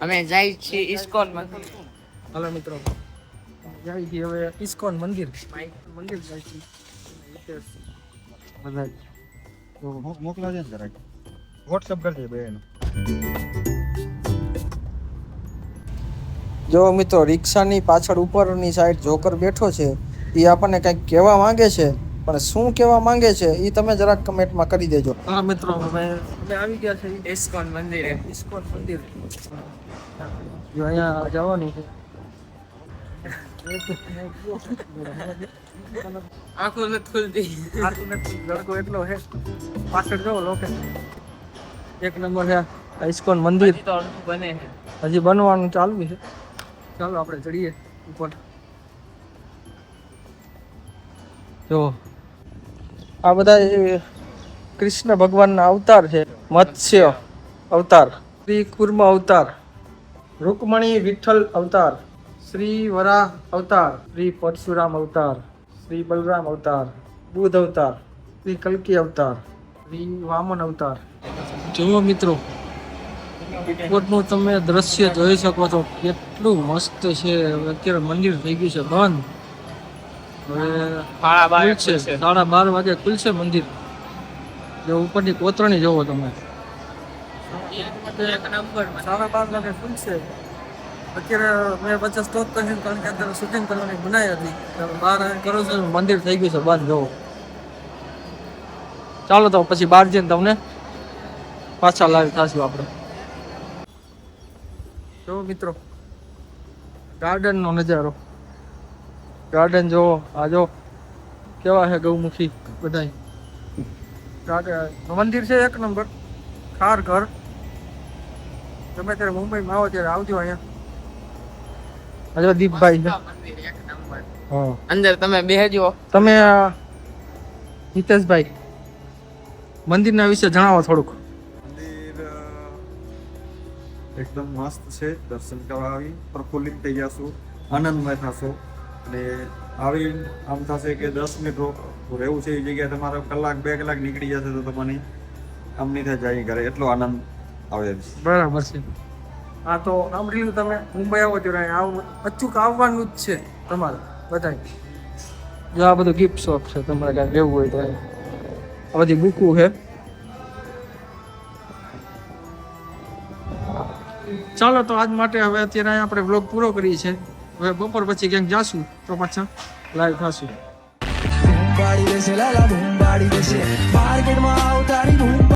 અમે જાય છીએ ઇસ્કોન મંદિર. હાલો મિત્રો, જાય છે હવે ઇસ્કોન મંદિર. મંદિર જાય છે બધા. તો મોકલાજે ને જરાક વોટ્સઅપ કરજે બેન. જો મિત્રો, રિક્ષાની પાછળ ઉપરની સાઈડ જોકર બેઠો છે. એ આપણને કંઈક કહેવા માંગે છે, પણ શું કહેવા માંગે છે એ તમે જરાક કમેન્ટમાં કરી દેજો. હા મિત્રો, અમે આવી ગયા છે ઇસ્કોન મંદિરે. ઇસ્કોન મંદિર. જો અહીંયા જવાનું છે. આંખો નથી ખુલતી. લડકો એટલો છે. પાછળ જો લોકેશન એક નંબર છે. આ ઇસ્કોન મંદિર હજી તો બને છે. હજી બનવાનું ચાલુ છે. ચાલો આપણે ચડીએ ઉપર. જો આ બધા કૃષ્ણ ભગવાનના અવતાર છે. મત્સ્ય અવતાર, શ્રી કુર્મ અવતાર, રૂકમણી વિઠ્ઠલ અવતાર, શ્રી વરાહ અવતાર, શ્રી પરશુરામ અવતાર, શ્રી બલરામ અવતાર, બુદ્ધ અવતાર, શ્રી કલ્કી અવતાર, શ્રી વામન અવતાર. જુઓ મિત્રો, ઉપરનું તમે દ્રશ્ય જોઈ શકો છો, કેટલું મસ્ત છે. અત્યારે મંદિર થઈ ગયું છે બંધ. હવે ખુલશે. 12:30 વાગે ખુલશે મંદિર. જો ઉપરની કોતરણી જોવો તમે. એક નંબર 12:30 વાગે ખુલશે. અત્યારે મેં 50 સ્ટોપ કરી, કારણ કે અત્યારે શૂટિંગ કરવાની બનાવી હતી. બહાર કરો છો, મંદિર થઈ ગયું છે બંધ. જોવો. ચાલો તો પછી બહાર જઈને તમને પાછા લાઈવ થશું આપણે. જો મિત્રો, ગાર્ડનનો નજારો. ગાર્ડન જોવો. આ જો કેવા છે ગૌમુખી બધાય. ગાર્ડન મંદિર છે એક નંબર. ખાર ઘર. તમે ત્યારે મુંબઈમાં આવો ત્યારે આવજો અહીંયા. હજો દીપભાઈ છે. મંદિર એક નંબર. હા, અંદર તમે બેહજો. તમે હિતેશભાઈ મંદિરના વિશે જણાવો થોડુંક. મંદિર એકદમ મસ્ત છે. દર્શન કરવા આવી પ્રફુલ્લિત થઈ જશો, આનંદમય થશો. અને આવી આમ થશે કે 10 મિનિટ રહેવું છે એ જગ્યાએ તમારે કલાક 2 કલાક નીકળી જશે તો તમને આમ નહીં થાય જાય ઘરે, એટલો આનંદ આવે છે. બરાબર છે. હા, તો સાંભળી લીધું તમે. મુંબઈ આવો ત્યારે અચૂક આવવાનું જ છે તમારે બધાય. જો આ બધું ગિફ્ટ શોપ છે, તમારે કાંઈ લેવું હોય તો. આ બધી બુકું છે. ચાલો તો આજ માટે હવે અત્યારે આપણે વ્લોગ પૂરો કરીએ છીએ. હવે બપોર પછી ક્યાંક જાશું તો પાછા લાઈવ થશું.